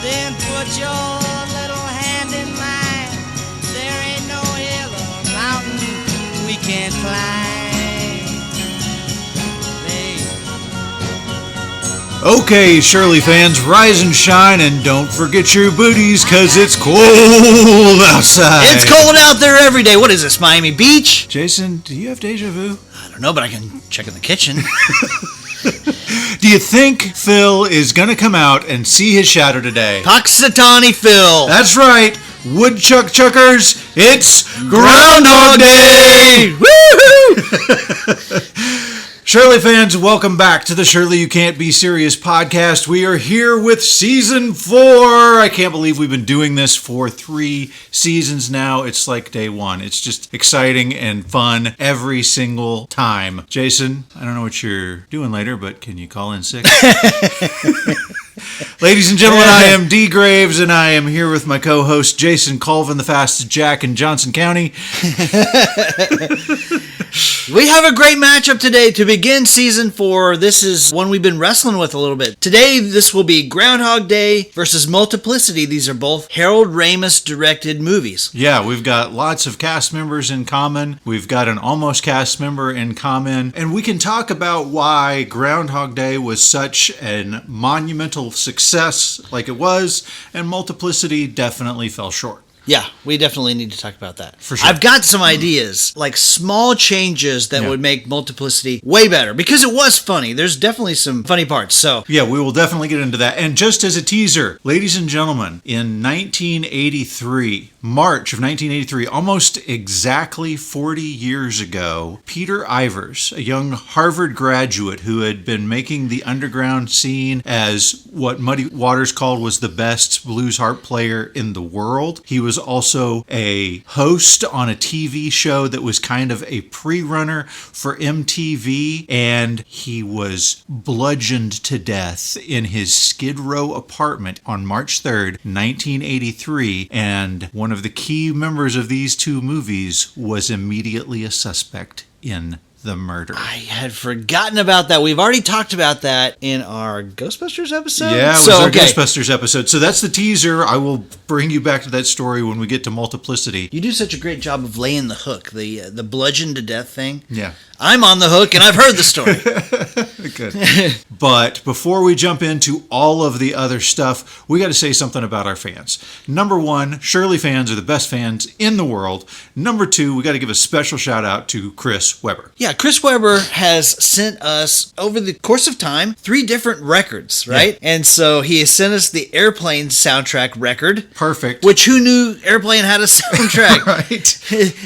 Then put your little hand in mine. There ain't no hill or mountain we can't climb. Okay, Shirley fans, rise and shine, and don't forget your booties, cause it's cold outside. It's cold out there every day. What is this, Miami Beach? Jason, do you have deja vu? I don't know, but I can check in the kitchen. Do you think Phil is going to come out and see his shadow today? Puxatawny Phil. That's right. Woodchuck Chuckers, it's Groundhog Day! Woohoo! Shirley fans, welcome back to the Shirley You Can't Be Serious podcast. We are here with season 4. I can't believe we've been doing this for 3 seasons now. It's like day 1. It's just exciting and fun every single time. Jason, I don't know what you're doing later, but can you call in sick? Ladies and gentlemen, I am D. Graves, and I am here with my co-host Jason Colvin, the fastest Jack in Johnson County. We have a great matchup today to begin season 4. This is one we've been wrestling with a little bit. Today, this will be Groundhog Day versus Multiplicity. These are both Harold Ramis directed movies. Yeah, we've got lots of cast members in common. We've got an almost cast member in common. And we can talk about why Groundhog Day was such a monumental success like it was, and Multiplicity definitely fell short. Yeah, we definitely need to talk about that. For sure. I've got some ideas, like small changes that would make Multiplicity way better, because it was funny. There's definitely some funny parts, so... Yeah, we will definitely get into that. And just as a teaser, ladies and gentlemen, in 1983, March of 1983, almost exactly 40 years ago, Peter Ivers, a young Harvard graduate who had been making the underground scene as what Muddy Waters called was the best blues harp player in the world. He was also a host on a TV show that was kind of a pre-runner for MTV, and he was bludgeoned to death in his Skid Row apartment on March 3rd, 1983, and one of the key members of these 2 movies was immediately a suspect in the murder. I had forgotten about that. We've already talked about that in our Ghostbusters episode. Yeah, it was our Ghostbusters episode. So that's the teaser. I will bring you back to that story when we get to Multiplicity. You do such a great job of laying the hook, the bludgeon to death thing. Yeah. I'm on the hook, and I've heard the story. Good. But before we jump into all of the other stuff, we got to say something about our fans. Number 1, Shirley fans are the best fans in the world. Number 2, we got to give a special shout out to Chris Weber. Yeah, Chris Weber has sent us, over the course of time, 3 different records, right? Yeah. And so he has sent us the Airplane soundtrack record. Perfect. Which, who knew Airplane had a soundtrack? Right.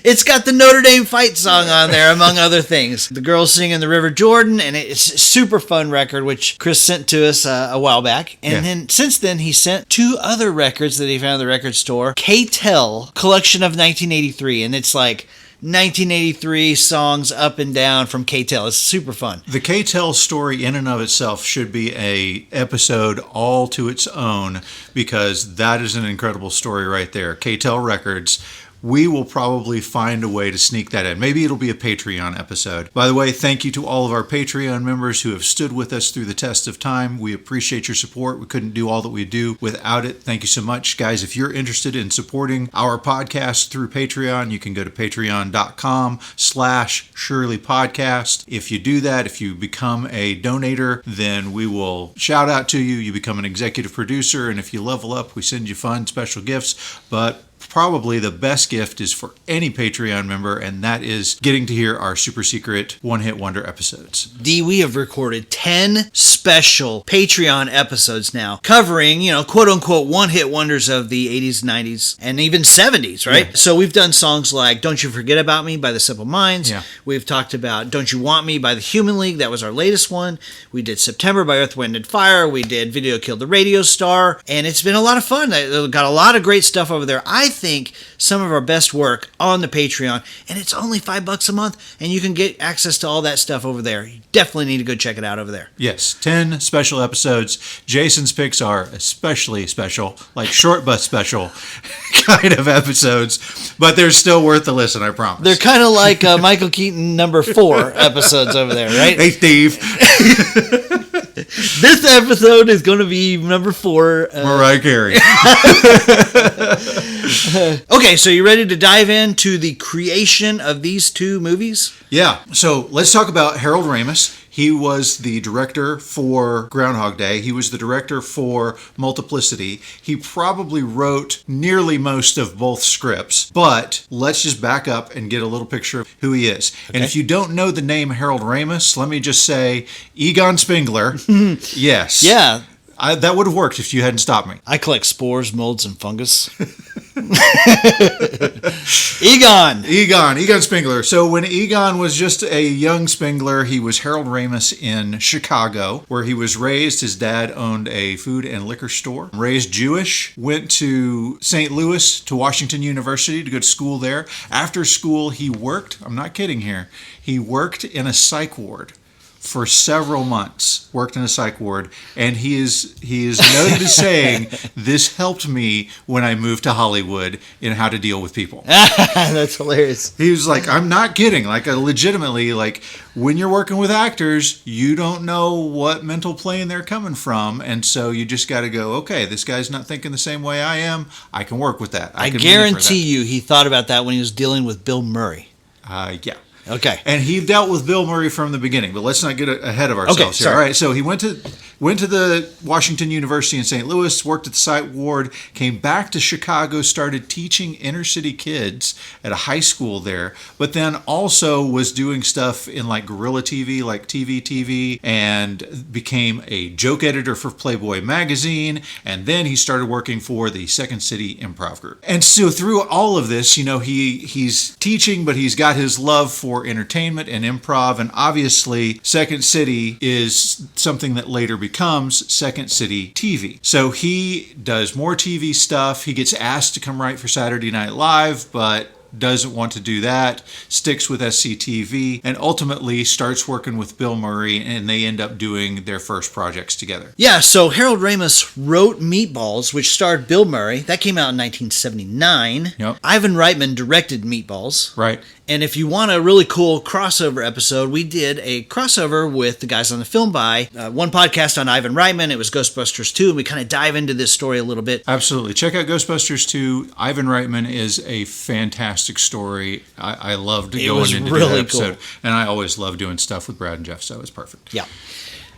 It's got the Notre Dame fight song on there, among other things. The girls sing in the River Jordan, and it's a super fun record, which Chris sent to us a while back. And then since then, he sent 2 other records that he found at the record store. K-Tel Collection of 1983, and it's like 1983 songs up and down from K-Tel. It's super fun. The K-Tel story in and of itself should be a episode all to its own, because that is an incredible story right there. K-Tel Records. We will probably find a way to sneak that in. Maybe it'll be a Patreon episode. By the way, thank you to all of our Patreon members who have stood with us through the test of time. We appreciate your support. We couldn't do all that we do without it. Thank you so much. Guys, if you're interested in supporting our podcast through Patreon, you can go to patreon.com/ShirleyPodcast. If you do that, if you become a donator, then we will shout out to you. You become an executive producer, and if you level up, we send you fun special gifts. But probably the best gift is for any Patreon member, and that is getting to hear our super secret one-hit wonder episodes. D, we have recorded 10 special Patreon episodes now, covering, quote-unquote one-hit wonders of the 80s, 90s, and even 70s, right? Yeah. So we've done songs like Don't You Forget About Me by the Simple Minds. Yeah. We've talked about Don't You Want Me by the Human League. That was our latest one. We did September by Earth, Wind, and Fire. We did Video Killed the Radio Star, and it's been a lot of fun. We've got a lot of great stuff over there. I think some of our best work on the Patreon, and it's only $5 a month, and you can get access to all that stuff over there. You definitely need to go check it out over there. Yes, 10 special episodes. Jason's picks are especially special, like short but special kind of episodes, but they're still worth the listen, I promise. They're kind of like Michael Keaton number 4 episodes over there, right? Hey, Steve. This episode is going to be number 4. Mariah Carey. Okay, so you ready to dive into the creation of these 2 movies? Yeah. So let's talk about Harold Ramis. He was the director for Groundhog Day. He was the director for Multiplicity. He probably wrote nearly most of both scripts. But let's just back up and get a little picture of who he is. Okay. And if you don't know the name Harold Ramis, let me just say Egon Spengler. Yes. Yeah. That would have worked if you hadn't stopped me. I collect spores, molds, and fungus. Egon Spengler. So when Egon was just a young Spengler, he was Harold Ramis in Chicago, where he was raised. His dad owned a food and liquor store. Raised Jewish, went to St. Louis, to Washington University to go to school there. After school, he worked, I'm not kidding here, he worked in a psych ward for several months, worked in a psych ward, and he is noted as saying, "This helped me when I moved to Hollywood in how to deal with people." That's hilarious. He was like, I'm not kidding. Like, legitimately, like, when you're working with actors, you don't know what mental plane they're coming from, and so you just got to go, okay, this guy's not thinking the same way I am. I can work with that. I guarantee you he thought about that when he was dealing with Bill Murray. Yeah. Okay. And he dealt with Bill Murray from the beginning, but let's not get ahead of ourselves here. Sorry. All right, so he went to the Washington University in St. Louis, worked at the psych ward, came back to Chicago, started teaching inner city kids at a high school there, but then also was doing stuff in like guerrilla TV, like TV, and became a joke editor for Playboy magazine, and then he started working for the Second City Improv Group. And so through all of this, you know, he's teaching, but he's got his love for entertainment and improv, and obviously Second City is something that later becomes Second City TV. So he does more TV stuff. He gets asked to come write for Saturday Night Live, but doesn't want to do that, sticks with SCTV, and ultimately starts working with Bill Murray, and they end up doing their first projects together. Yeah, so Harold Ramis wrote Meatballs, which starred Bill Murray. That came out in 1979. Yep. Ivan Reitman directed Meatballs. Right. And if you want a really cool crossover episode, we did a crossover with the guys on the Film Buy. One podcast on Ivan Reitman, it was Ghostbusters 2, and we kind of dive into this story a little bit. Absolutely. Check out Ghostbusters 2. Ivan Reitman is a fantastic story. I loved going into really that episode. Cool. And I always love doing stuff with Brad and Jeff, so it's perfect. Yeah.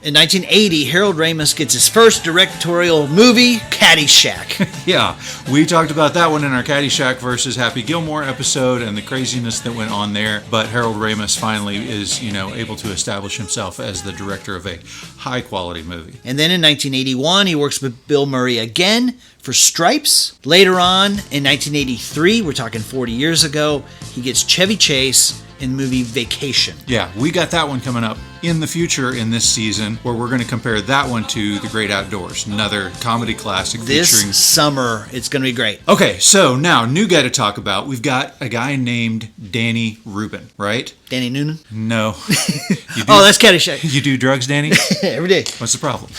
In 1980, Harold Ramis gets his first directorial movie, Caddyshack. Yeah, we talked about that one in our Caddyshack versus Happy Gilmore episode and the craziness that went on there. But Harold Ramis finally is, able to establish himself as the director of a high-quality movie. And then in 1981, he works with Bill Murray again for Stripes. Later on, in 1983, we're talking 40 years ago, he gets Chevy Chase in the movie Vacation. Yeah, we got that one coming up in the future in this season, where we're going to compare that one to The Great Outdoors, another comedy classic this featuring... summer, it's going to be great. Okay, so now, new guy to talk about. We've got a guy named Danny Rubin, right? Danny Noonan? No. Oh, that's Caddyshack. You do drugs, Danny? Every day. What's the problem?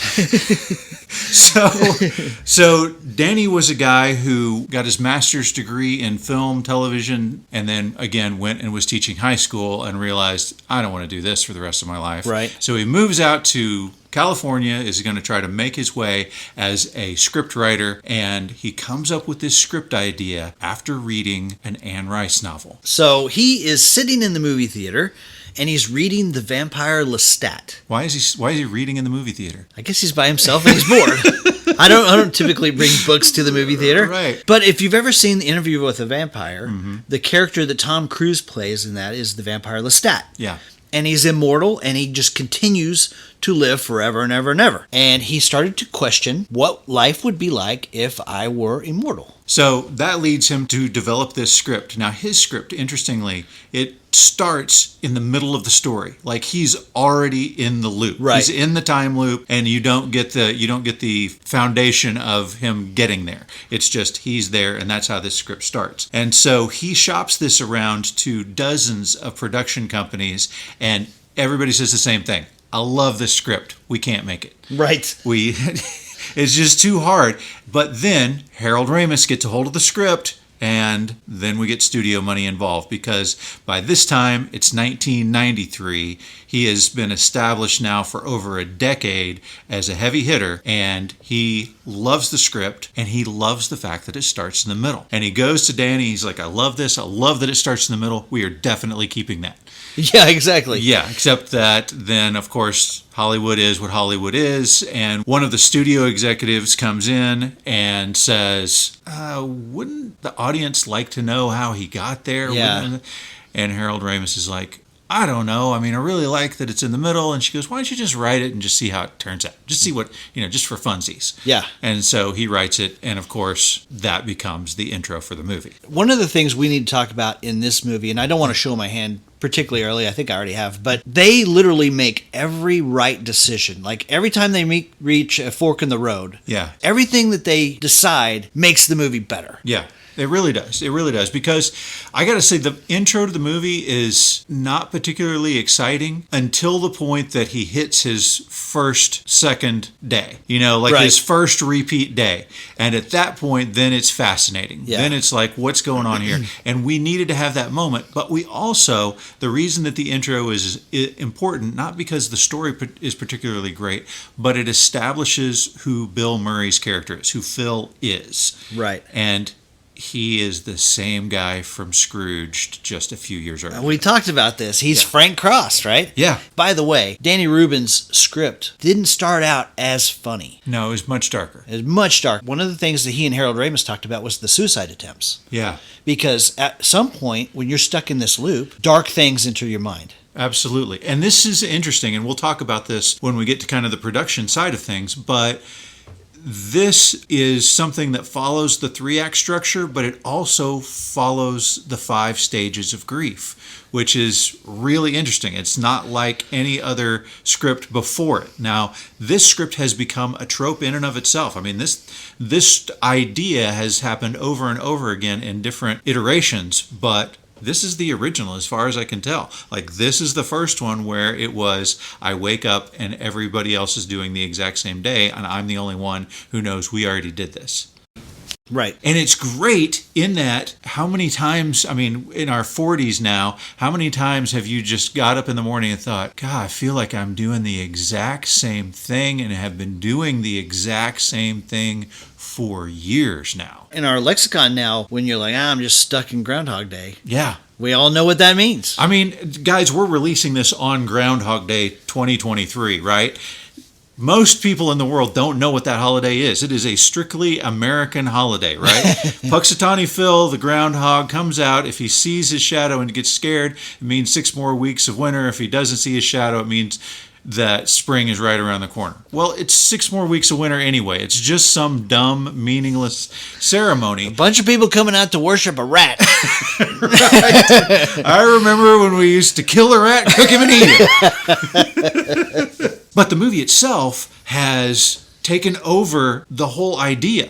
So Danny was a guy who got his master's degree in film, television, and then again went and was teaching high school and realized, I don't want to do this for the rest of my life. Right. So he moves out to California, is going to try to make his way as a script writer, and he comes up with this script idea after reading an Anne Rice novel. So he is sitting in the movie theater, and he's reading The Vampire Lestat. Why is he reading in the movie theater? I guess he's by himself and he's bored. I don't typically bring books to the movie theater. Right. But if you've ever seen The Interview with a Vampire, the character that Tom Cruise plays in that is the vampire Lestat. Yeah. And he's immortal, and he just continues to live forever and ever and ever. And he started to question what life would be like if I were immortal. So that leads him to develop this script. Now, his script, interestingly, it starts in the middle of the story. Like, he's already in the loop. Right. He's in the time loop, and you don't get the foundation of him getting there. It's just he's there, and that's how this script starts. And so he shops this around to dozens of production companies, and everybody says the same thing. I love this script. We can't make it. Right. It's just too hard. But then Harold Ramis gets a hold of the script And then we get studio money involved because by this time, it's 1993. He has been established now for over a decade as a heavy hitter, and he loves the script, and he loves the fact that it starts in the middle. And he goes to Danny, he's like, I love this. I love that it starts in the middle. We are definitely keeping that. Yeah, exactly. Yeah, except that then, of course, Hollywood is what Hollywood is, and one of the studio executives comes in and says, wouldn't the audience like to know how he got there? Yeah. And Harold Ramis is like, I don't know. I mean, I really like that it's in the middle. And she goes, why don't you just write it and just see how it turns out? Just see what, just for funsies. Yeah. And so he writes it. And of course, that becomes the intro for the movie. One of the things we need to talk about in this movie, and I don't want to show my hand particularly early, I think I already have, but they literally make every right decision. Like every time they reach a fork in the road, yeah, everything that they decide makes the movie better. Yeah. It really does. It really does. Because I got to say, the intro to the movie is not particularly exciting until the point that he hits his second day, Right. his first repeat day. And at that point, then it's fascinating. Yeah. Then it's like, what's going on here? And we needed to have that moment. But we also, the reason that the intro is important, not because the story is particularly great, but it establishes who Bill Murray's character is, who Phil is. Right. And he is the same guy from Scrooged just a few years earlier. We talked about this. He's Frank Cross, right? Yeah. By the way, Danny Rubin's script didn't start out as funny. No, it was much darker. It was much darker. One of the things that he and Harold Ramis talked about was the suicide attempts. Yeah. Because at some point, when you're stuck in this loop, dark things enter your mind. Absolutely. And this is interesting, and we'll talk about this when we get to kind of the production side of things, but this is something that follows the 3-act structure, but it also follows the 5 stages of grief, which is really interesting. It's not like any other script before it. Now, this script has become a trope in and of itself. I mean, this idea has happened over and over again in different iterations, but this is the original as far as I can tell. Like, this is the first one where it was, I wake up and everybody else is doing the exact same day, and I'm the only one who knows we already did this. Right. And it's great in that how many times, in our 40s now, how many times have you just got up in the morning and thought, God, I feel like I'm doing the exact same thing and have been doing the exact same thing for years now. In our lexicon now, when you're like, I'm just stuck in Groundhog Day. Yeah. We all know what that means. Guys, we're releasing this on Groundhog Day 2023, right? Most people in the world don't know what that holiday is. It is a strictly American holiday, right? Puxatawny Phil, the groundhog, comes out. If he sees his shadow and gets scared, it means 6 more weeks of winter. If he doesn't see his shadow, it means that spring is right around the corner. Well, it's 6 more weeks of winter anyway. It's just some dumb, meaningless ceremony. A bunch of people coming out to worship a rat. Right? I remember when we used to kill a rat, cook him, and eat him. But the movie itself has taken over the whole idea.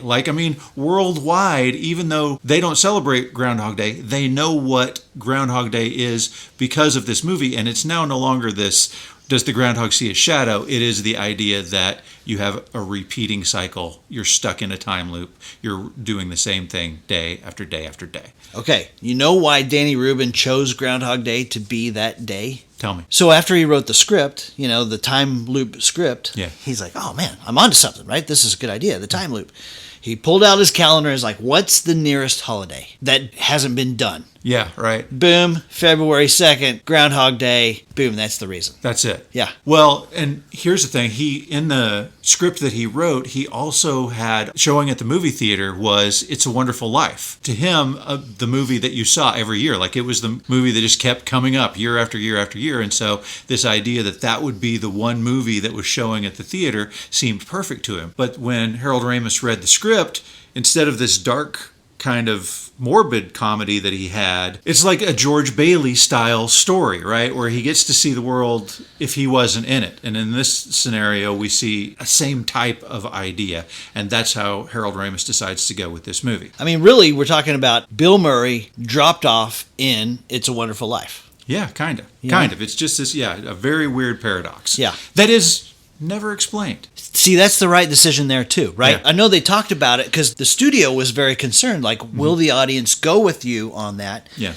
Worldwide, even though they don't celebrate Groundhog Day, they know what Groundhog Day is because of this movie. And it's now no longer this, does the groundhog see a shadow? It is the idea that you have a repeating cycle. You're stuck in a time loop. You're doing the same thing day after day after day. Okay, you know why Danny Rubin chose Groundhog Day to be that day? Tell me. So after he wrote the script, the time loop script, he's like, oh man, I'm onto something, right? This is a good idea, the time loop. He pulled out his calendar and is like, what's the nearest holiday that hasn't been done? Yeah, right. Boom, February 2nd, Groundhog Day. Boom, that's the reason. That's it. Yeah. Well, and here's the thing. In the script that he wrote, he also had, showing at the movie theater, was It's a Wonderful Life. To him, the movie that you saw every year, like it was the movie that just kept coming up year after year after year. And so this idea that would be the one movie that was showing at the theater seemed perfect to him. But when Harold Ramis read the script, instead of this dark kind of morbid comedy that he had, it's like a George Bailey style story, right? Where he gets to see the world if he wasn't in it. And in this scenario, we see a same type of idea. And that's how Harold Ramis decides to go with this movie. Really, we're talking about Bill Murray dropped off in It's a Wonderful Life. Yeah, kind of. Yeah. Kind of. It's just this, a very weird paradox. Yeah. That is Never explained. See, that's the right decision there too, right? Yeah. I know they talked about it because the studio was very concerned. Like, will the audience go with you on that? Yeah.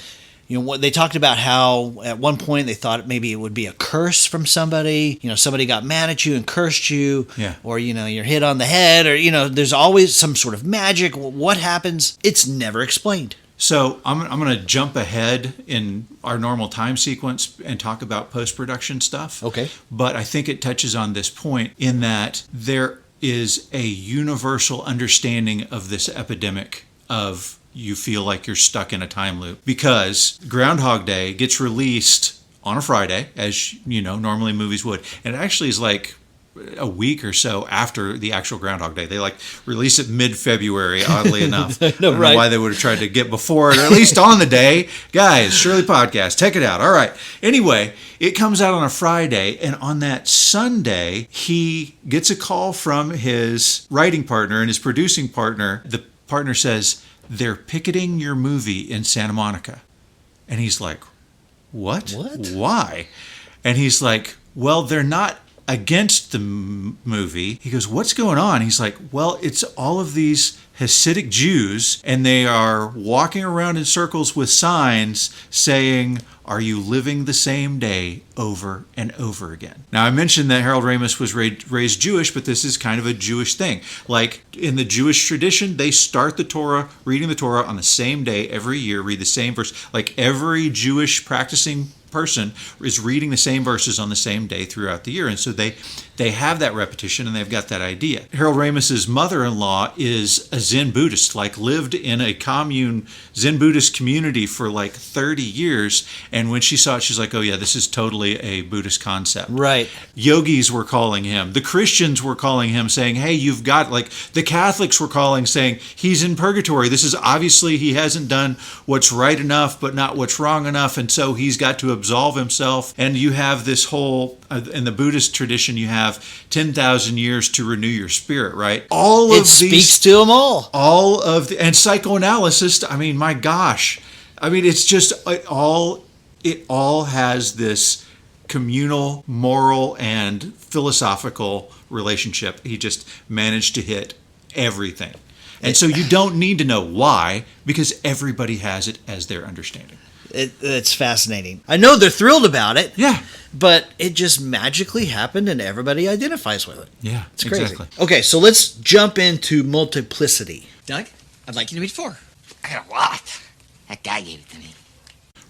You know, what they talked about how at one point they thought maybe it would be a curse from somebody. You know, somebody got mad at you and cursed you. Yeah. Or, you know, you're hit on the head, or, you know, there's always some sort of magic. What happens? It's never explained. So I'm going to jump ahead in our normal time sequence and talk about post-production stuff. Okay. But I think it touches on this point in that there is a universal understanding of this epidemic of you feel like you're stuck in a time loop, because Groundhog Day gets released on a Friday, as you know, normally movies would. And it actually is like a week or so after the actual Groundhog Day. They like release it mid-February, oddly enough. I don't know why they would have tried to get before it, or at least on the day. Guys, Shirley Podcast, check it out. All right. Anyway, it comes out on a Friday, and on that Sunday, he gets a call from his writing partner and his producing partner. The partner says, they're picketing your movie in Santa Monica. And he's like, what? Why? And he's like, well, they're not against the movie. He goes, what's going on? He's like, well, it's all of these Hasidic Jews, and they are walking around in circles with signs saying, are you living the same day over and over again? Now, I mentioned that Harold Ramis was raised Jewish, but this is kind of a Jewish thing. Like in the Jewish tradition, they start the Torah, reading the Torah on the same day every year, read the same verse. Like every Jewish practicing person is reading the same verses on the same day throughout the year. And so they have that repetition, and they've got that idea. Harold Ramis's mother-in-law is a Zen Buddhist, like lived in a commune Zen Buddhist community for like 30 years. And when she saw it, she's like, oh yeah, this is totally a Buddhist concept. Right. Yogis were calling him. The Christians were calling him, saying, hey, you've got, like, the Catholics were calling, saying, he's in purgatory. This is obviously, he hasn't done what's right enough, but not what's wrong enough. And so he's got to absolve himself. And you have this whole, in the Buddhist tradition, you have 10,000 years to renew your spirit, right? It speaks to them all. All of the, and psychoanalysis, I mean, my gosh. I mean, it's just, it all has this communal, moral, and philosophical relationship. He just managed to hit everything. And so you don't need to know why, because everybody has it as their understanding. It's fascinating. I know they're thrilled about it. Yeah. But it just magically happened, and everybody identifies with it. Yeah, it's crazy. Exactly. Okay, so let's jump into Multiplicity. Doug, I'd like you to meet 4. I got a lot. That guy gave it to me.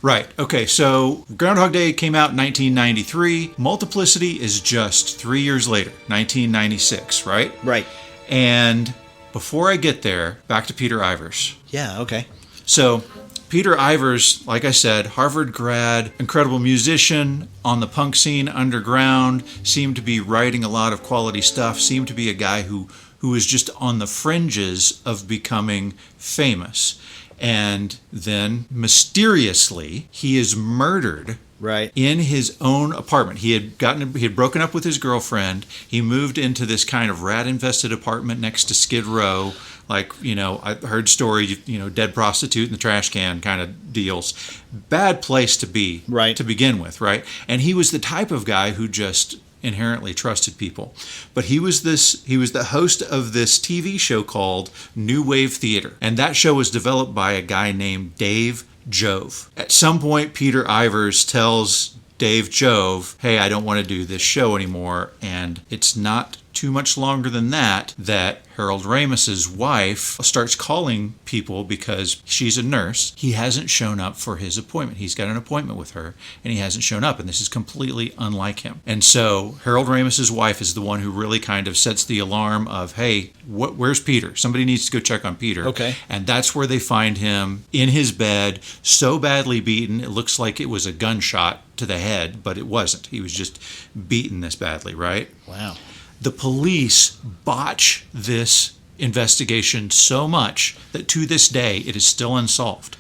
Right. Okay, so Groundhog Day came out in 1993. Multiplicity is just 3 years later, 1996, right? Right. And before I get there, back to Peter Ivers. Yeah, okay. So Peter Ivers, like I said, Harvard grad, incredible musician on the punk scene underground, seemed to be writing a lot of quality stuff, seemed to be a guy who was just on the fringes of becoming famous. And then mysteriously, he is murdered right in his own apartment. He had broken up with his girlfriend. He moved into this kind of rat-infested apartment next to Skid Row. Like, you know, I heard stories, you know, dead prostitute in the trash can kind of deals. Bad place to be, right, to begin with, right? And he was the type of guy who just inherently trusted people. But he was the host of this TV show called New Wave Theater. And that show was developed by a guy named Dave Jove. At some point, Peter Ivers tells Dave Jove, hey, I don't want to do this show anymore. And it's not too much longer than that Harold Ramis's wife starts calling people because she's a nurse. He hasn't shown up for his appointment. He's got an appointment with her, and he hasn't shown up, and this is completely unlike him. And so Harold Ramis's wife is the one who really kind of sets the alarm of, hey, where's Peter? Somebody needs to go check on Peter. Okay. And that's where they find him in his bed, so badly beaten, it looks like it was a gunshot to the head, but it wasn't. He was just beaten this badly, right? Wow. The police botch this investigation so much that to this day it is still unsolved.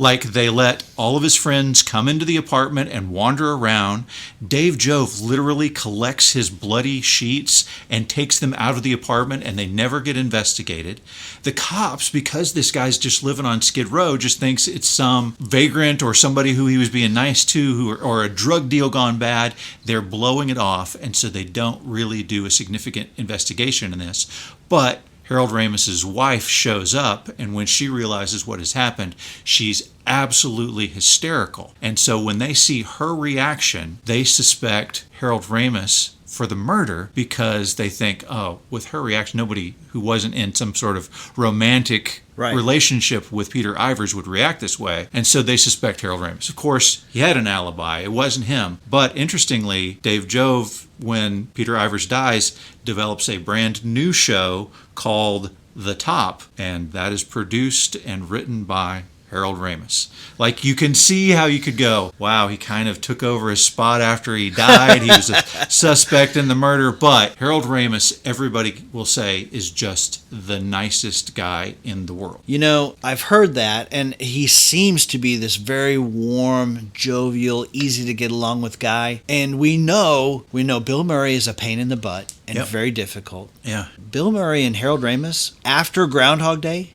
Like, they let all of his friends come into the apartment and wander around. Dave Jove literally collects his bloody sheets and takes them out of the apartment, and they never get investigated. The cops, because this guy's just living on Skid Row, just thinks it's some vagrant or somebody who he was being nice to, or a drug deal gone bad. They're blowing it off, and so they don't really do a significant investigation in this. But Harold Ramis's wife shows up, and when she realizes what has happened, she's absolutely hysterical. And so when they see her reaction, they suspect Harold Ramis for the murder, because they think, oh, with her reaction, nobody who wasn't in some sort of romantic relationship with Peter Ivers would react this way. And so they suspect Harold Ramis. Of course, he had an alibi. It wasn't him. But interestingly, Dave Jove, when Peter Ivers dies, develops a brand new show called The Top, and that is produced and written by Harold Ramis. Like, you can see how you could go, wow, he kind of took over his spot after he died. He was a suspect in the murder. But Harold Ramis, everybody will say, is just the nicest guy in the world. You know, I've heard that, and he seems to be this very warm, jovial, easy to get along with guy. And we know Bill Murray is a pain in the butt and very difficult. Yeah. Bill Murray and Harold Ramis, after Groundhog Day,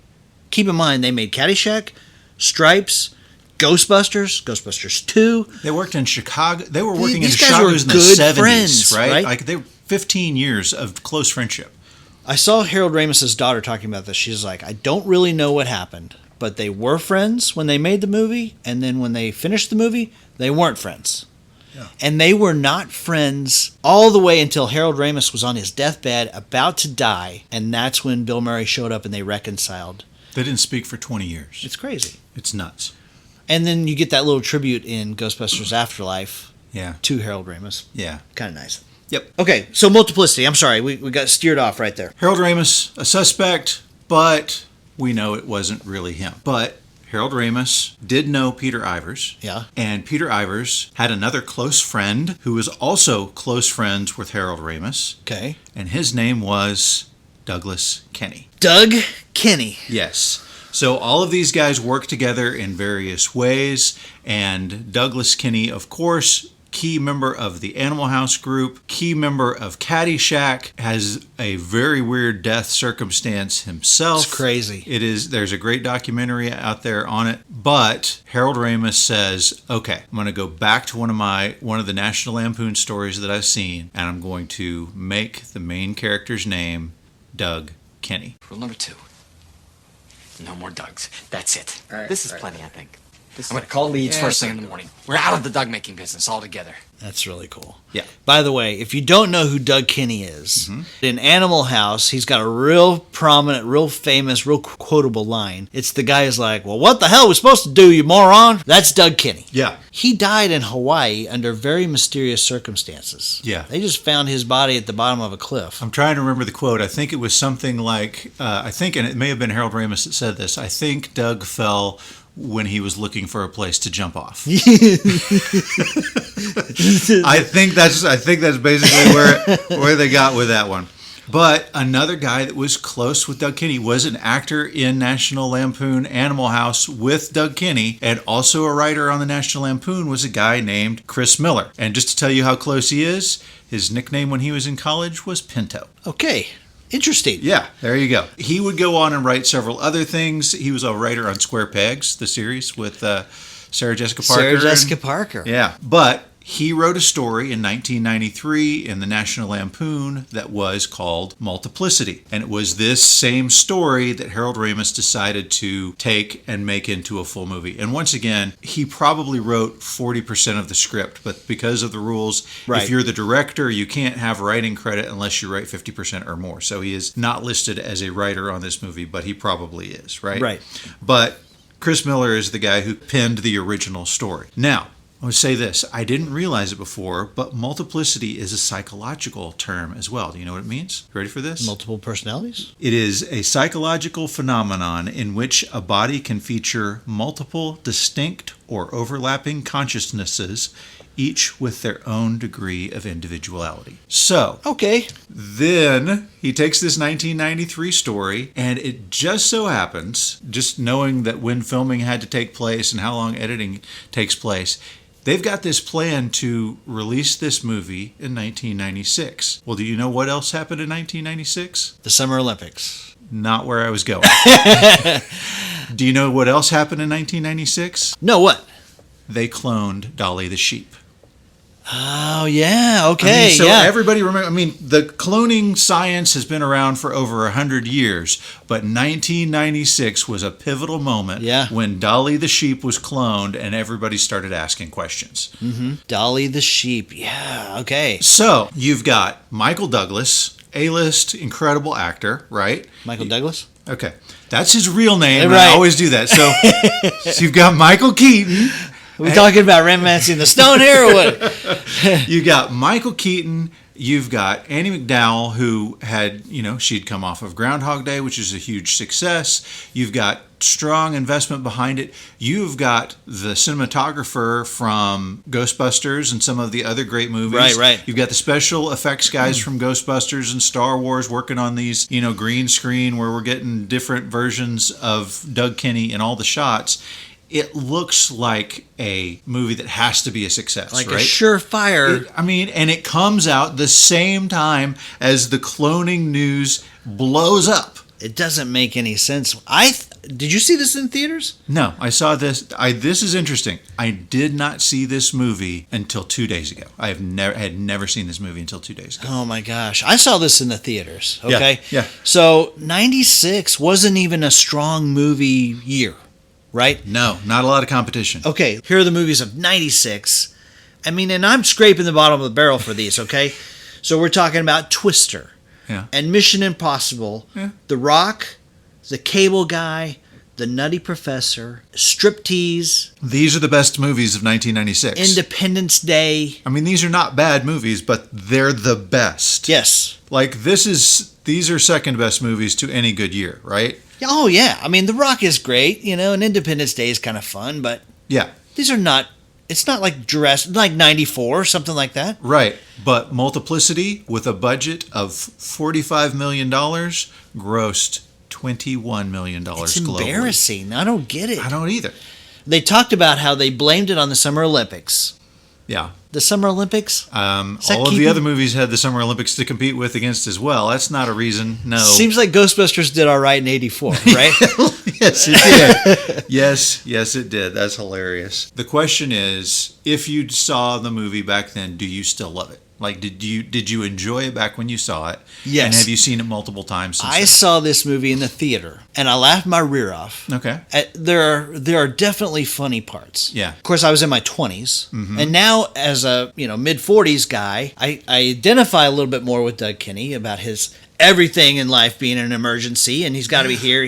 keep in mind they made Caddyshack, Stripes, Ghostbusters 2. They worked in Chicago. They were working in These guys Chicago were in the good 70s, friends, right? Like, they were 15 years of close friendship. I saw Harold Ramis's daughter talking about this. She's like, I don't really know what happened, but they were friends when they made the movie, and then when they finished the movie, they weren't friends. Yeah. And they were not friends all the way until Harold Ramis was on his deathbed, about to die, and that's when Bill Murray showed up and they reconciled. They didn't speak for 20 years. It's crazy. It's nuts. And then you get that little tribute in Ghostbusters Afterlife to Harold Ramis. Yeah. Kind of nice. Yep. Okay, so Multiplicity. I'm sorry, we got steered off right there. Harold Ramis, a suspect, but we know it wasn't really him. But Harold Ramis did know Peter Ivers. Yeah. And Peter Ivers had another close friend who was also close friends with Harold Ramis. Okay. And his name was Douglas Kenney. Doug Kenney. Yes. So all of these guys work together in various ways, and Douglas Kenney, of course, key member of the Animal House group, key member of Caddyshack, has a very weird death circumstance himself. It's crazy. It is. There's a great documentary out there on it. But Harold Ramis says, okay, I'm going to go back to one of the National Lampoon stories that I've seen, and I'm going to make the main character's name Doug Kenney. Rule number 2. No more Dougs. That's it. This is plenty, I think. I'm going to call Leeds first thing in the morning. We're out of the Doug making business altogether. That's really cool. Yeah. By the way, if you don't know who Doug Kenney is, in Animal House, he's got a real prominent, real famous, real quotable line. It's the guy who's like, well, what the hell are we supposed to do, you moron? That's Doug Kenney. Yeah. He died in Hawaii under very mysterious circumstances. Yeah. They just found his body at the bottom of a cliff. I'm trying to remember the quote. I think it was something like, and it may have been Harold Ramis that said this, I think Doug fell when he was looking for a place to jump off. I think that's basically where they got with that one. But another guy that was close with Doug Kenney was an actor in National Lampoon Animal House with Doug Kenney, and also a writer on the National Lampoon was a guy named Chris Miller. And just to tell you how close he is, his nickname when he was in college was Pinto. Okay. Interesting. Yeah, there you go. He would go on and write several other things. He was a writer on Square Pegs, the series with Sarah Jessica Parker. Yeah, but he wrote a story in 1993 in the National Lampoon that was called Multiplicity. And it was this same story that Harold Ramis decided to take and make into a full movie. And once again, he probably wrote 40% of the script, but because of the rules, if you're the director, you can't have writing credit unless you write 50% or more. So he is not listed as a writer on this movie, but he probably is, right? Right. But Chris Miller is the guy who penned the original story. Now, I would say this, I didn't realize it before, but multiplicity is a psychological term as well. Do you know what it means? You ready for this? Multiple personalities? It is a psychological phenomenon in which a body can feature multiple distinct or overlapping consciousnesses each with their own degree of individuality. So, Okay. then he takes this 1993 story, and it just so happens, just knowing that when filming had to take place and how long editing takes place, they've got this plan to release this movie in 1996. Well, do you know what else happened in 1996? The Summer Olympics. Not where I was going. Do you know what else happened in 1996? No, what? They cloned Dolly the sheep. Oh, yeah. Okay. I mean, so yeah. everybody remember, I mean, the cloning science has been around for over 100 years, but 1996 was a pivotal moment when Dolly the sheep was cloned and everybody started asking questions. Mm-hmm. Dolly the sheep. Yeah. Okay. So you've got Michael Douglas, A-list incredible actor, right? Michael Douglas? Okay. That's his real name. Right. I always do that. So you've got Michael Keaton. Are we talking about romancing the stone here or what? You got Michael Keaton. You've got Annie McDowell, who had, she'd come off of Groundhog Day, which is a huge success. You've got strong investment behind it. You've got the cinematographer from Ghostbusters and some of the other great movies. Right. You've got the special effects guys from Ghostbusters and Star Wars working on these, green screen where we're getting different versions of Doug Kinney in all the shots. It looks like a movie that has to be a success, like right? a surefire. And it comes out the same time as the cloning news blows up. It doesn't make any sense. Did you see this in theaters? No, I saw this. This is interesting. I did not see this movie until 2 days ago. I had never seen this movie until 2 days ago. Oh my gosh. I saw this in the theaters. Okay. Yeah. So 96 wasn't even a strong movie year. Right? No, not a lot of competition. Okay, here are the movies of 96. I mean, and I'm scraping the bottom of the barrel for these, okay? So we're talking about Twister. Yeah. And Mission Impossible. Yeah. The Rock, The Cable Guy, The Nutty Professor, Striptease. These are the best movies of 1996. Independence Day. I mean, these are not bad movies, but they're the best. Yes. Like, these are second best movies to any good year, right? Oh, yeah. I mean, The Rock is great, and Independence Day is kind of fun, but yeah, these are not, it's not like like 94 or something like that. Right. But Multiplicity, with a budget of $45 million, grossed $21 million globally. It's embarrassing. I don't get it. I don't either. They talked about how they blamed it on the Summer Olympics. Yeah. The Summer Olympics? All of the other movies had the Summer Olympics to compete with against as well. That's not a reason, no. Seems like Ghostbusters did all right in 84, right? Yes, it did. Yes, it did. That's hilarious. The question is, if you saw the movie back then, do you still love it? Like, did you enjoy it back when you saw it? Yes. And have you seen it multiple times since I then? saw this movie in the theater, and I laughed my rear off. Okay. There are definitely funny parts. Yeah. Of course, I was in my 20s, and now as a mid-40s guy, I identify a little bit more with Doug Kinney about his everything in life being an emergency, and he's got to be here,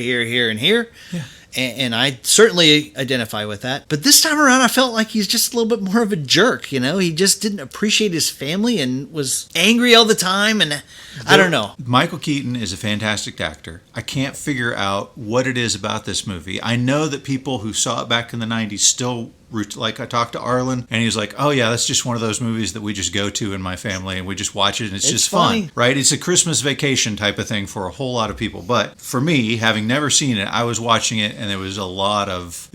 and here. Yeah. And I certainly identify with that. But this time around, I felt like he's just a little bit more of a jerk, He just didn't appreciate his family and was angry all the time. And I don't know. Michael Keaton is a fantastic actor. I can't figure out what it is about this movie. I know that people who saw it back in the 90s still, like, I talked to Arlen, and he was like, oh yeah, that's just one of those movies that we just go to in my family, and we just watch it, and it's just funny. Fun, right? It's a Christmas vacation type of thing for a whole lot of people. But for me, having never seen it, I was watching it, and there was a lot of,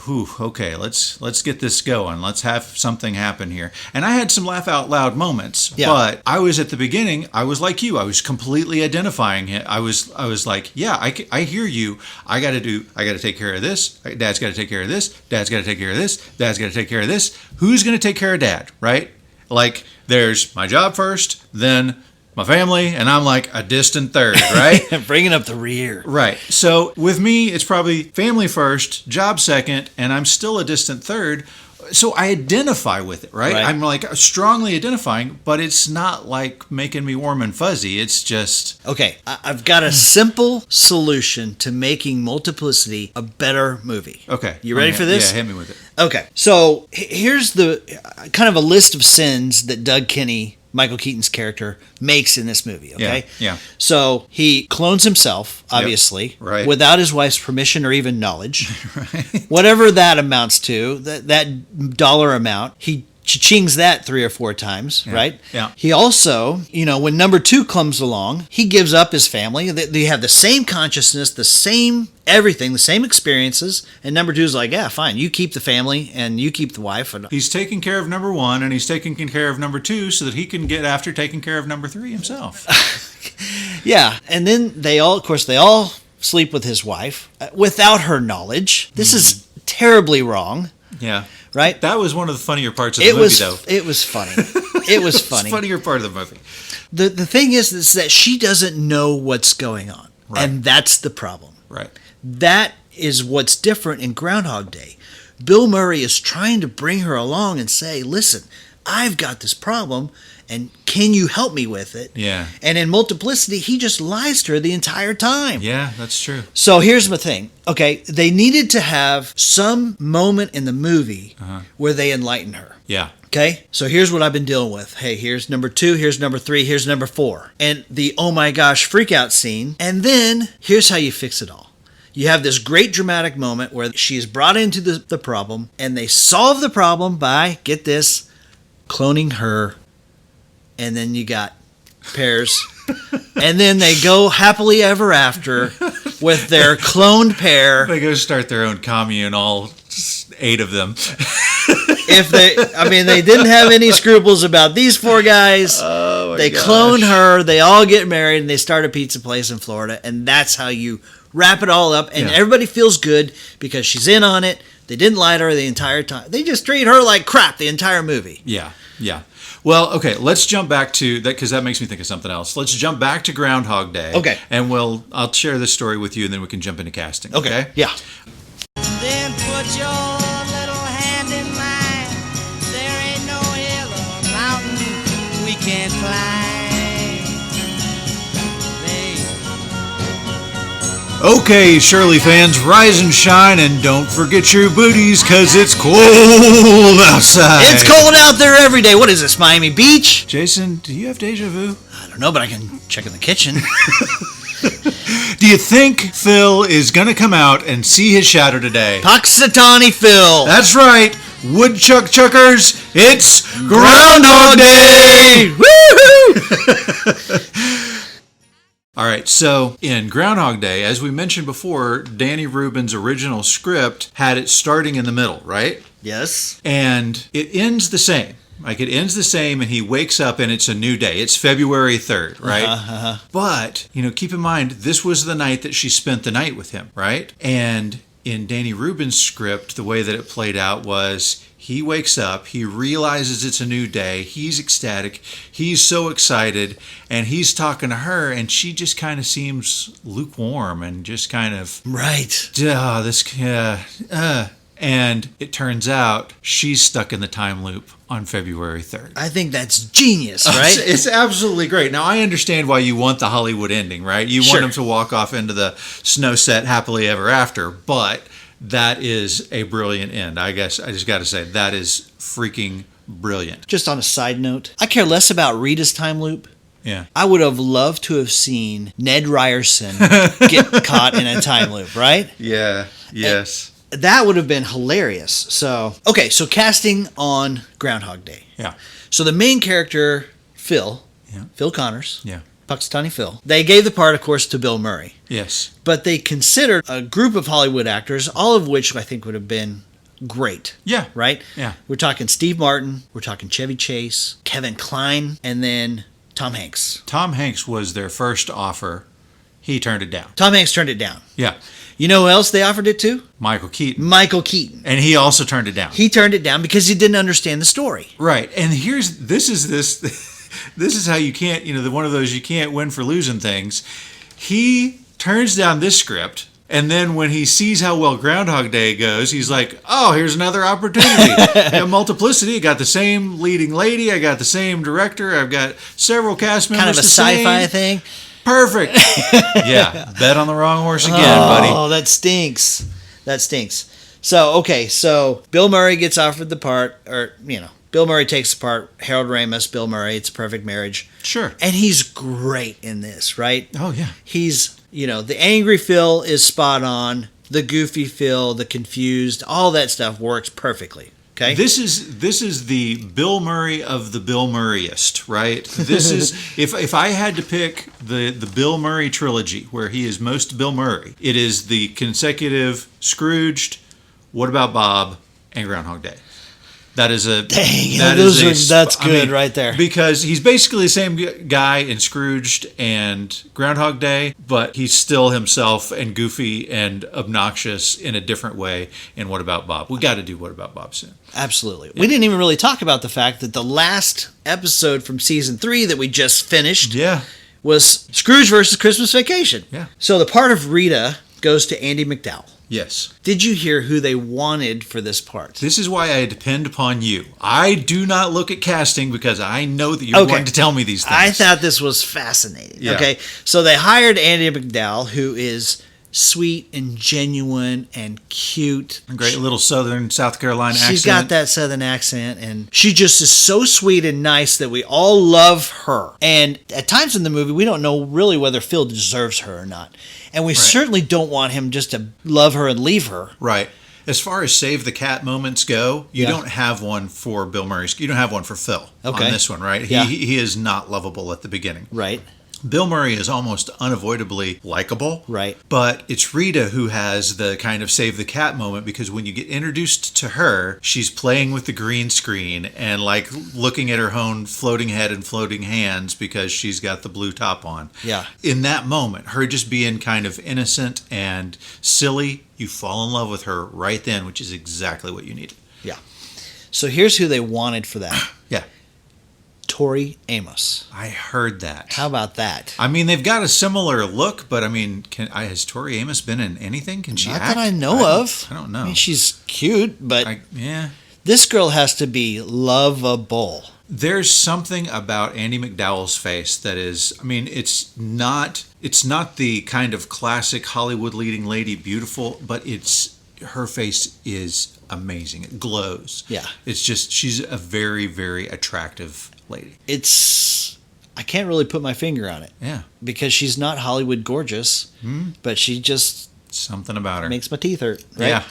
whew, okay, let's get this going. Let's have something happen here. And I had some laugh out loud moments, but I was at the beginning, I was like you, I was completely identifying it. I was like, yeah, I hear you. I got to take care of this. Dad's got to take care of this. Dad's got to take care of this. Dad's got to take care of this. Who's going to take care of Dad, right? Like, there's my job first, then my family, and I'm like a distant third, right? Bringing up the rear. Right. So with me, it's probably family first, job second, and I'm still a distant third. So I identify with it, right? I'm like strongly identifying, but it's not like making me warm and fuzzy. It's just... Okay, I've got a simple solution to making Multiplicity a better movie. Okay. You ready for this? Yeah, hit me with it. Okay, so here's the kind of a list of sins that Doug Kinney, Michael Keaton's character, makes in this movie, okay? Yeah. So he clones himself, obviously, right, without his wife's permission or even knowledge. Right. Whatever that amounts to, that dollar amount, he cha-chings that 3 or 4 times, right? Yeah. He also, when number 2 comes along, he gives up his family. They have the same consciousness, the same everything, the same experiences. And number 2 is like, yeah, fine, you keep the family and you keep the wife. He's taking care of number 1 and he's taking care of number 2 so that he can get after taking care of number 3 himself. Yeah. And then they all sleep with his wife without her knowledge. This is terribly wrong. Yeah. Right? That was one of the funnier parts of the movie, though. It was funny. It was funny. It's the funnier part of the movie. The thing is that she doesn't know what's going on. Right. And that's the problem. Right. That is what's different in Groundhog Day. Bill Murray is trying to bring her along and say, listen, I've got this problem, and can you help me with it? Yeah. And in Multiplicity, he just lies to her the entire time. Yeah, that's true. So here's the thing. Okay, they needed to have some moment in the movie where they enlighten her. Yeah. Okay, so here's what I've been dealing with. Hey, here's number 2, here's number 3, here's number 4. And the oh my gosh freakout scene. And then here's how you fix it all. You have this great dramatic moment where she is brought into the problem, and they solve the problem by, get this, cloning her. And then you got pairs. And then they go happily ever after with their cloned pair. They go start their own commune, all 8 of them. They didn't have any scruples about these 4 guys. Oh my They gosh. clone her. They all get married and they start a pizza place in Florida. And that's how you wrap it all up. And everybody feels good because she's in on it. They didn't lie to her the entire time. They just treat her like crap the entire movie. Yeah, yeah. Well, okay, let's jump back to that because that makes me think of something else. Let's jump back to Groundhog Day. Okay. And I'll share this story with you and then we can jump into casting. Okay? Yeah. Then put your little hand in mine. There ain't no hill or mountain we can't climb. Okay, Shirley fans, rise and shine and don't forget your booties because it's cold outside. It's cold out there every day. What is this, Miami Beach? Jason, do you have deja vu? I don't know, but I can check in the kitchen. Do you think Phil is going to come out and see his shadow today? Puxatawny Phil. That's right. Woodchuck Chuckers, it's Groundhog Day! Woohoo! All right, so in Groundhog Day, as we mentioned before, Danny Rubin's original script had it starting in the middle, right? Yes. And it ends the same. Like it ends the same and he wakes up and it's a new day. It's February 3rd, right? But, keep in mind, this was the night that she spent the night with him, right? And in Danny Rubin's script, the way that it played out was he wakes up, he realizes it's a new day, he's ecstatic, he's so excited, and he's talking to her, and she just kind of seems lukewarm and just kind of... Right. And it turns out she's stuck in the time loop on February 3rd. I think that's genius, right? It's absolutely great. Now, I understand why you want the Hollywood ending, right? You want him to walk off into the snow set happily ever after, but that is a brilliant end. I guess I just got to say, that is freaking brilliant. Just on a side note, I care less about Rita's time loop. Yeah. I would have loved to have seen Ned Ryerson get caught in a time loop, right? Yeah. Yes. That would have been hilarious. So casting on Groundhog Day. Yeah. So the main character, Phil Connors, Yeah. Puxatawny Phil, they gave the part, of course, to Bill Murray. Yes. But they considered a group of Hollywood actors, all of which I think would have been great. Yeah. Right? Yeah. We're talking Steve Martin, we're talking Chevy Chase, Kevin Kline, and then Tom Hanks. Tom Hanks was their first offer. He turned it down. Tom Hanks turned it down. Yeah. You know who else they offered it to? Michael Keaton. Michael Keaton. And he also turned it down. He turned it down because he didn't understand the story. Right. And this is how you can't, one of those you can't win for losing things. He turns down this script, and then when he sees how well Groundhog Day goes, he's like, oh, here's another opportunity. Multiplicity, I got the same leading lady, I got the same director, I've got several cast members. Kind of a sci-fi thing. Perfect. Yeah, bet on the wrong horse again, buddy. Oh, that stinks. That stinks. So Bill Murray gets offered the part, Bill Murray takes the part, Harold Ramis, Bill Murray, it's a perfect marriage. Sure. And he's great in this, right? Oh, yeah. He's, the angry Phil is spot on, the goofy Phil, the confused, all that stuff works perfectly. Okay. This is the Bill Murray of the Bill Murrayist, right? This is if I had to pick the Bill Murray trilogy where he is most Bill Murray, it is the consecutive Scrooged, What About Bob, and Groundhog Day. That is a that's good right there. Because he's basically the same guy in Scrooged and Groundhog Day, but he's still himself and goofy and obnoxious in a different way in What About Bob. We got to do What About Bob soon. Absolutely. Yeah. We didn't even really talk about the fact that the last episode from season 3 that we just finished was Scrooge versus Christmas Vacation. Yeah. So the part of Rita goes to Andie MacDowell. Yes. Did you hear who they wanted for this part? This is why I depend upon you. I do not look at casting because I know that you're going to tell me these things. I thought this was fascinating. Yeah. Okay, so they hired Andie MacDowell, who is sweet and genuine and cute. A great little Southern South Carolina accent. She's got that Southern accent, and she just is so sweet and nice that we all love her. And at times in the movie, we don't know really whether Phil deserves her or not. And we certainly don't want him just to love her and leave her. Right. As far as save the cat moments go, you don't have one for Bill Murray. You don't have one for Phil on this one, right? He is not lovable at the beginning. Right. Bill Murray is almost unavoidably likable. Right. But it's Rita who has the kind of save the cat moment because when you get introduced to her, she's playing with the green screen and like looking at her own floating head and floating hands because she's got the blue top on. Yeah. In that moment, her just being kind of innocent and silly, you fall in love with her right then, which is exactly what you needed. Yeah. So here's who they wanted for that. Yeah. Tori Amos. I heard that. How about that? I mean, they've got a similar look, but I mean, has Tori Amos been in anything? Can she Not act? that I know of. I don't know. I mean, she's cute, but yeah. This girl has to be lovable. There's something about Andie MacDowell's face that is, I mean, it's not the kind of classic Hollywood leading lady beautiful, but her face is amazing. It glows. Yeah. It's just, she's a very, very attractive lady. I can't really put my finger on it. Yeah. Because she's not Hollywood gorgeous, but she just... Something about her. Makes my teeth hurt, right?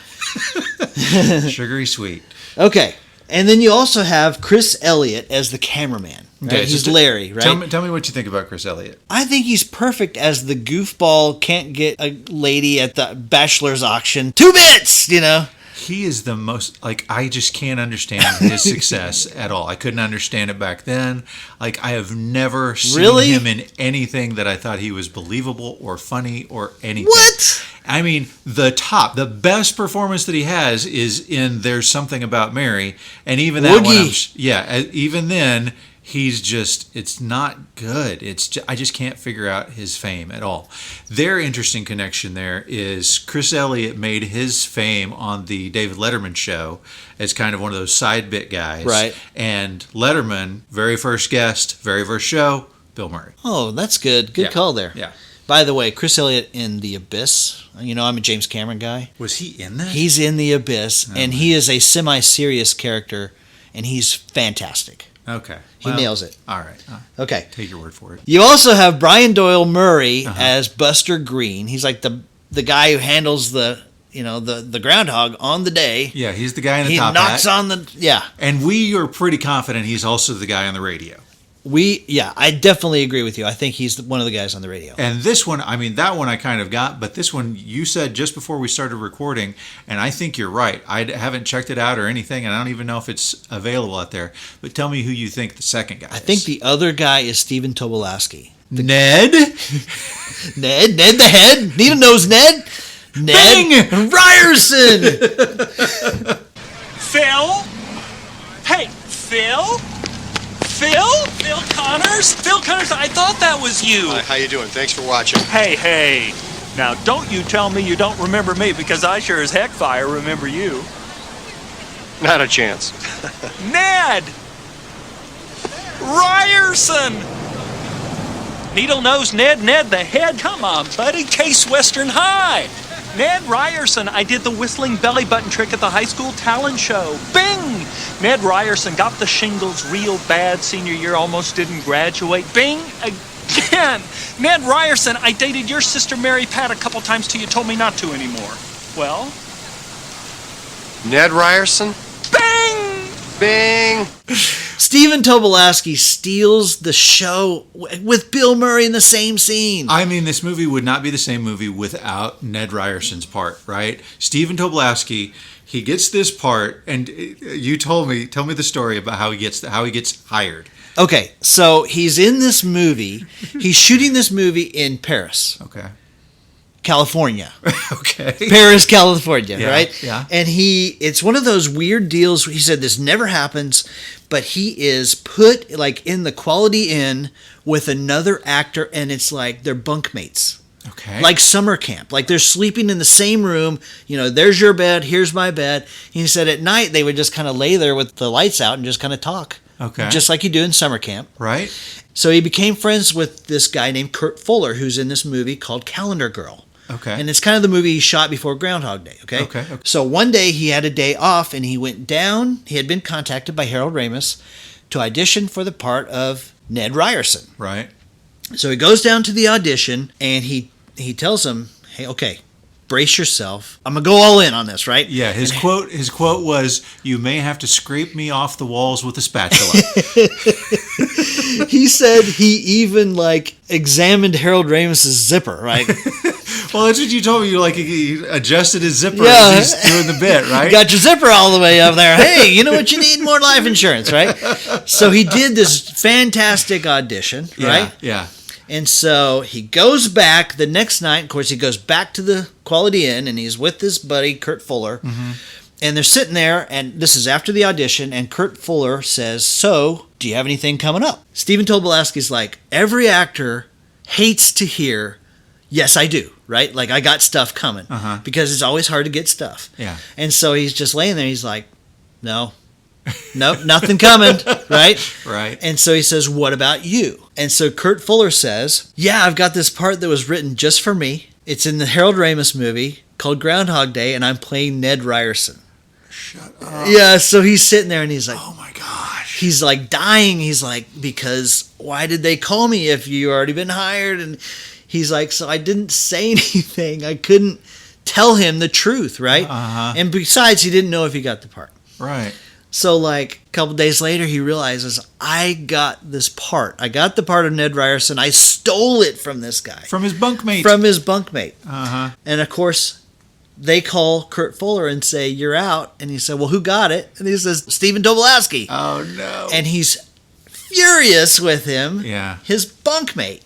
Yeah. Sugary sweet. Okay. And then you also have Chris Elliott as the cameraman. Right? Okay, he's Larry, right? Tell me what you think about Chris Elliott. I think he's perfect as the goofball, can't get a lady at the bachelor's auction. 2 bits, you know? He is the most, I just can't understand his success at all. I couldn't understand it back then. I have never seen him in anything that I thought he was believable or funny or anything. What? I mean, the best performance that he has is in There's Something About Mary. And even that one, even then, it's not good. I just can't figure out his fame at all. Their interesting connection there is Chris Elliott made his fame on the David Letterman show as kind of one of those side bit guys. Right. And Letterman, very first guest, very first show, Bill Murray. Oh, that's good. Good call there. Yeah. By the way, Chris Elliott in The Abyss. You know, I'm a James Cameron guy. Was he in that? He's in The Abyss, and he is a semi-serious character, and he's fantastic. Okay. He nails it. All right. Okay. Take your word for it. You also have Brian Doyle Murray as Buster Green. He's like the guy who handles the groundhog on the day. Yeah, he's the guy in the top hat. He knocks on the... Yeah. And we are pretty confident he's also the guy on the radio. I definitely agree with you. I think he's one of the guys on the radio. And this one, I mean, that one I kind of got, but this one you said just before we started recording, and I think you're right. I haven't checked it out or anything, and I don't even know if it's available out there. But tell me who you think the second guy is. I think the other guy is Stephen Tobolowsky. Ned? Ned the head? Nita knows Ned? Ned Ryerson! Phil? Hey, Phil? Phil Connors? Phil Connors, I thought that was you. Hi, how you doing? Thanks for watching. Hey. Now, don't you tell me you don't remember me, because I sure as heck fire remember you. Not a chance. Ned! Ryerson! Needle Nose Ned the head? Come on, buddy. Case Western High. Ned Ryerson, I did the whistling belly button trick at the high school talent show. Bing! Ned Ryerson got the shingles real bad senior year, almost didn't graduate. Bing! Again! Ned Ryerson, I dated your sister Mary Pat a couple times till you told me not to anymore. Well? Ned Ryerson? Bing! Bing! Stephen Tobolowsky steals the show with Bill Murray in the same scene. I mean, this movie would not be the same movie without Ned Ryerson's part, right? Stephen Tobolowsky, he gets this part, and you tell me the story about how he gets hired. Okay, so he's in this movie. He's shooting this movie in Paris. Okay. California. Okay. Paris, California, Yeah, right? yeah. And it's one of those weird deals. He said this never happens, but he is put like in the Quality Inn with another actor, and it's like they're bunkmates. Okay. Like summer camp. Like they're sleeping in the same room. You know, there's your bed, here's my bed. He said at night they would just kind of lay there with the lights out and just kind of talk. Okay. Just like you do in summer camp. Right. So he became friends with this guy named Kurt Fuller, who's in this movie called Calendar Girl. Okay. And it's kind of the movie he shot before Groundhog Day, okay? Okay. So one day he had a day off and he went down. He had been contacted by Harold Ramis to audition for the part of Ned Ryerson. Right. So he goes down to the audition and he tells him, hey, okay, brace yourself. I'm going to go all in on this, right? Yeah, his quote was, "You may have to scrape me off the walls with a spatula." He said he even like examined Harold Ramis's zipper, right? Well, that's what you told me. You like he adjusted his zipper Yeah. as he's doing the bit, right? You got your zipper all the way up there. Hey, you know what you need? More life insurance, right? So he did this fantastic audition, right? Yeah. And so he goes back the next night. Of course, he goes back to the Quality Inn, and he's with his buddy, Kurt Fuller. Mm-hmm. And they're sitting there, and this is after the audition, and Kurt Fuller says, so, do you have anything coming up? Stephen Tobolowsky's like, every actor hates to hear, yes, I do, right? Like, I got stuff coming. Uh-huh. Because it's always hard to get stuff. Yeah. And so he's just laying there, he's like, nope, nothing coming, right? Right. And so he says, what about you? And so Kurt Fuller says, yeah, I've got this part that was written just for me. It's in the Harold Ramis movie called Groundhog Day, and I'm playing Ned Ryerson. Shut up. Yeah, so he's sitting there and he's like, Oh my gosh. he's like dying. He's like, because why did they call me if you already been hired? And he's like, so I didn't say anything. I couldn't tell him the truth, right? Uh-huh. And besides, he didn't know if he got the part. Right. So like a couple days later, he realizes, I got this part. I got the part of Ned Ryerson. I stole it from this guy. From his bunkmate. From his bunkmate. Uh-huh. And of course, they call Kurt Fuller and say, you're out. And he said, well, who got it? And he says, Stephen Tobolowsky. Oh no. And he's furious with him. Yeah. His bunkmate.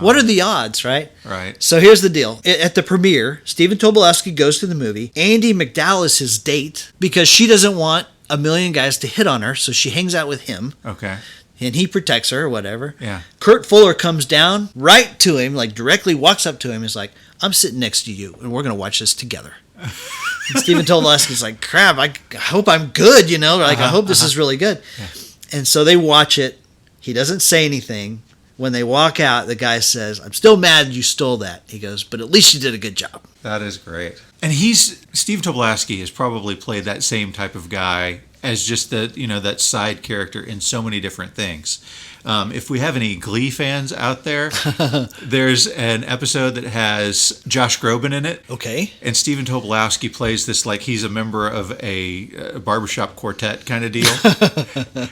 What are the odds, right? Right. So here's the deal. At the premiere, Stephen Tobolowsky goes to the movie. Andie MacDowell is his date because she doesn't want a million guys to hit on her, so she hangs out with him. Okay. And he protects her or whatever. Yeah. Kurt Fuller comes down right to him, like directly walks up to him. He's like, I'm sitting next to you, and we're going to watch this together. And Stephen Tobolowsky's like, crap, I hope I'm good, you know? Like, I hope this is really good. Yeah. And so they watch it. He doesn't say anything. When they walk out, the guy says, I'm still mad you stole that. He goes, but at least you did a good job. That is great. And Steve Tobolowsky has probably played that same type of guy as just that side character in so many different things. If we have any Glee fans out there, there's an episode that has Josh Groban in it. Okay. And Stephen Tobolowsky plays this like he's a member of a barbershop quartet kind of deal.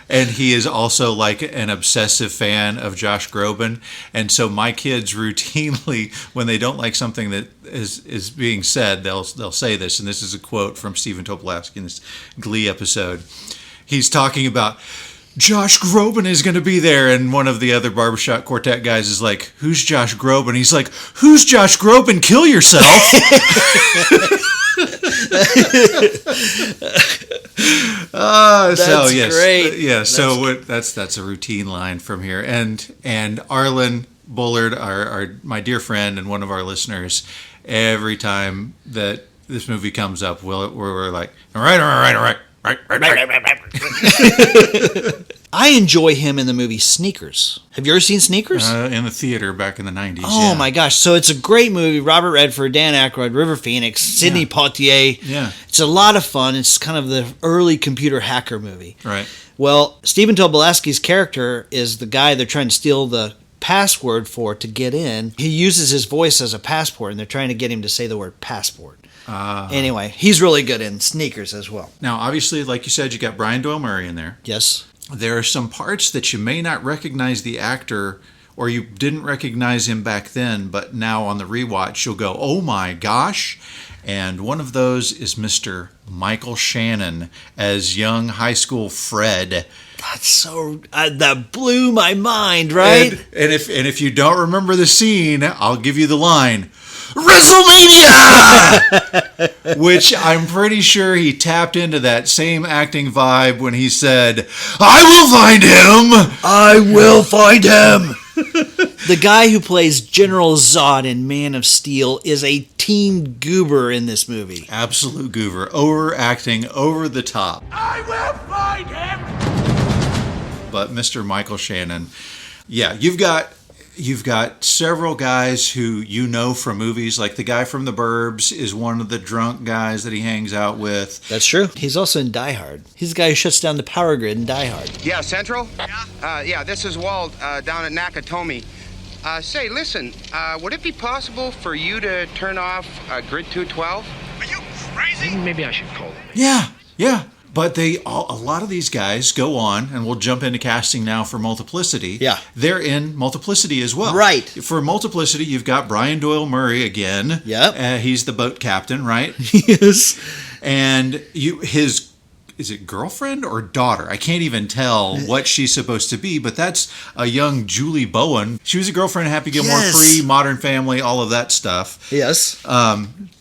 And he is also like an obsessive fan of Josh Groban. And so my kids routinely, when they don't like something that is being said, they'll say this. And this is a quote from Stephen Tobolowsky in this Glee episode. He's talking about Josh Groban is going to be there, and one of the other barbershop quartet guys is like, who's Josh Groban? He's like, who's Josh Groban? Kill yourself. That's great. Yeah, that's a routine line from here. And Arlen Bullard, my dear friend and one of our listeners, every time that this movie comes up, we're like, all right. I enjoy him in the movie Sneakers. Have you ever seen Sneakers? In the theater back in the 90s. Oh yeah. my gosh. So it's a great movie. Robert Redford, Dan Aykroyd, River Phoenix, Sidney Poitier. Yeah. It's a lot of fun. It's kind of the early computer hacker movie. Right. Well, Stephen Tobolowsky's character is the guy they're trying to steal the password for to get in. He uses his voice as a passport, and they're trying to get him to say the word passport. Anyway, he's really good in Sneakers as well. Now, obviously, like you said, you got Brian Doyle Murray in there. Yes. There are some parts that you may not recognize the actor, or you didn't recognize him back then, but now on the rewatch, you'll go, oh my gosh. And one of those is Mr. Michael Shannon as young high school Fred. That's so... that blew my mind, right? And if you don't remember the scene, I'll give you the line. WrestleMania! Which I'm pretty sure he tapped into that same acting vibe when he said, I will find him! I will find him! The guy who plays General Zod in Man of Steel is a teen goober in this movie. Absolute goober. Overacting, over the top. I will find him! But Mr. Michael Shannon, yeah, you've got several guys who you know from movies, like the guy from The Burbs is one of the drunk guys that he hangs out with. That's true. He's also in Die Hard. He's the guy who shuts down the power grid in Die Hard. Yeah, Central? Yeah, this is Walt down at Nakatomi. Say, listen, would it be possible for you to turn off Grid 212? Are you crazy? Maybe I should call them. Yeah. But a lot of these guys go on, and we'll jump into casting now for Multiplicity. Yeah. They're in Multiplicity as well. Right. For Multiplicity, you've got Brian Doyle Murray again. Yep. He's the boat captain, right? Yes. And is it girlfriend or daughter? I can't even tell what she's supposed to be, but that's a young Julie Bowen. She was a girlfriend in Happy Gilmore 3, Modern Family, all of that stuff. Yes.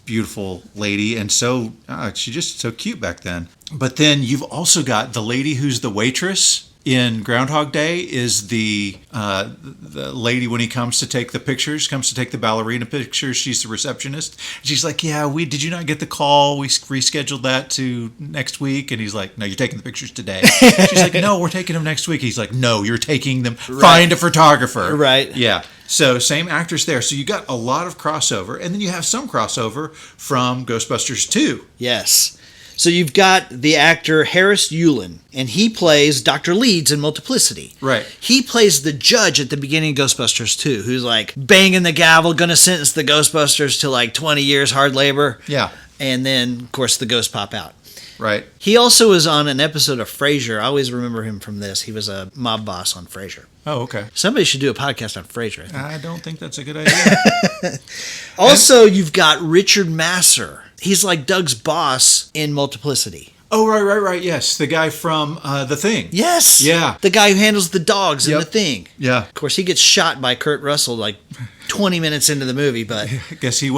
Beautiful lady, and so she's just so cute back then. But then you've also got the lady who's the waitress in Groundhog Day is the lady when he comes to take the pictures, comes to take the ballerina pictures. She's the receptionist. She's like, yeah, did you not get the call? We rescheduled that to next week. And he's like, no, you're taking the pictures today. She's like, no, we're taking them next week. He's like, no, you're taking them. Right. Find a photographer. Right. Yeah. So same actors there. So you got a lot of crossover. And then you have some crossover from Ghostbusters 2. Yes. So you've got the actor Harris Yulin, and he plays Dr. Leeds in Multiplicity. Right. He plays the judge at the beginning of Ghostbusters 2, who's like banging the gavel, going to sentence the Ghostbusters to like 20 years hard labor. Yeah. And then, of course, the ghosts pop out. Right. He also was on an episode of Frasier. I always remember him from this. He was a mob boss on Frasier. Oh, okay. Somebody should do a podcast on Frasier. I don't think that's a good idea. Also, you've got Richard Masur. He's like Doug's boss in Multiplicity. Oh, right. Yes. The guy from The Thing. Yes. Yeah. The guy who handles the dogs in Yep. The Thing. Yeah. Of course, he gets shot by Kurt Russell like 20 minutes into the movie, but... I guess he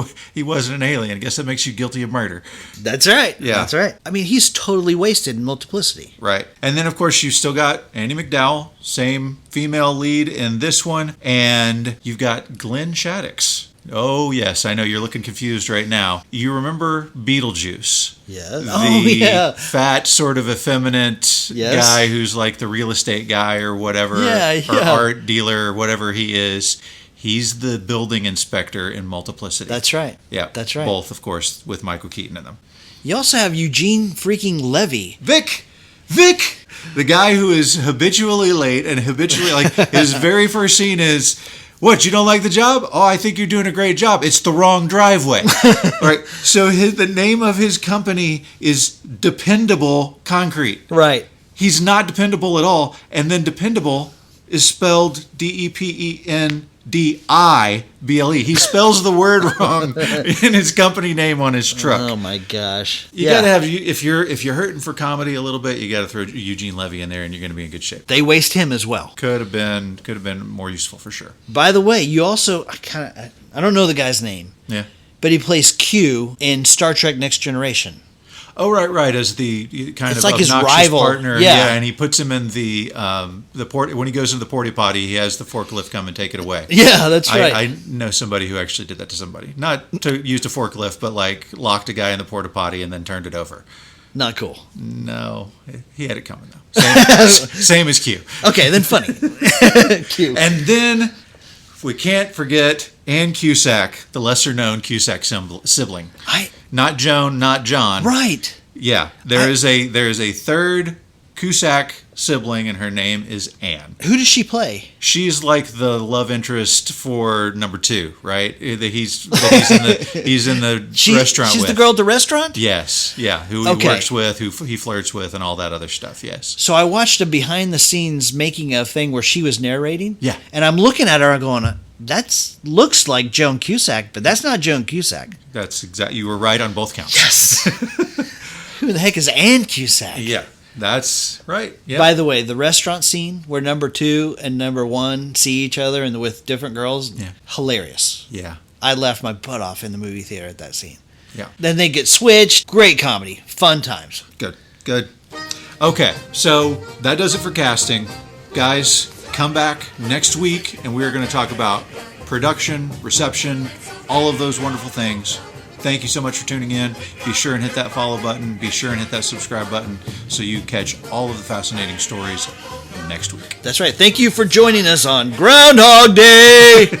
wasn't an alien. I guess that makes you guilty of murder. That's right. Yeah. That's right. I mean, he's totally wasted in Multiplicity. Right. And then, of course, you've still got Andie MacDowell, same female lead in this one. And you've got Glenn Shaddix. Oh, yes. I know you're looking confused right now. You remember Beetlejuice? Yeah. The fat, sort of effeminate guy who's like the real estate guy or whatever. Or art dealer or whatever he is. He's the building inspector in Multiplicity. That's right. Yeah. That's right. Both, of course, with Michael Keaton in them. You also have Eugene freaking Levy. Vic! The guy who is habitually late and habitually, like, his very first scene is, what, you don't like the job? Oh, I think you're doing a great job. It's the wrong driveway. Right. So the name of his company is Dependable Concrete. Right. He's not dependable at all. And then dependable is spelled Dependible. He spells the word wrong in his company name on his truck. Oh my gosh! You gotta have if you're hurting for comedy a little bit, you gotta throw Eugene Levy in there, and you're gonna be in good shape. They waste him as well. Could have been more useful for sure. By the way, you also I don't know the guy's name. Yeah, but he plays Q in Star Trek Next Generation. Oh, right, as the kind it's of like his obnoxious rival partner. Yeah, and he puts him in the port when he goes into the porta potty. He has the forklift come and take it away. Yeah, that's right. I know somebody who actually did that to somebody. Not to use a forklift, but like locked a guy in the porta potty and then turned it over. Not cool. No, he had it coming though. Same as Q. Okay, then funny. Q. And then we can't forget Ann Cusack, the lesser-known Cusack sibling. Not Joan, not John. Right. Yeah, there is a third Cusack sibling, and her name is Anne. Who does she play? She's like the love interest for number 2, right? He's in the restaurant She's with. the girl at the restaurant? Yes, yeah, who he works with, who he flirts with, and all that other stuff, yes. So I watched a behind-the-scenes making of thing where she was narrating. Yeah. And I'm looking at her and going, that looks like Joan Cusack, but that's not Joan Cusack. That's exactly, you were right on both counts. Yes. Who the heck is Anne Cusack? Yeah, that's right. Yeah. By the way, the restaurant scene where number 2 and number 1 see each other and with different girls, hilarious. Yeah. I laughed my butt off in the movie theater at that scene. Yeah. Then they get switched. Great comedy. Fun times. Good. Okay, so that does it for casting. Guys, come back next week and we're going to talk about production, reception, all of those wonderful things. Thank you so much for tuning in. Be sure and hit that follow button. Be sure and hit that subscribe button so you catch all of the fascinating stories next week. That's right. Thank you for joining us on Groundhog Day.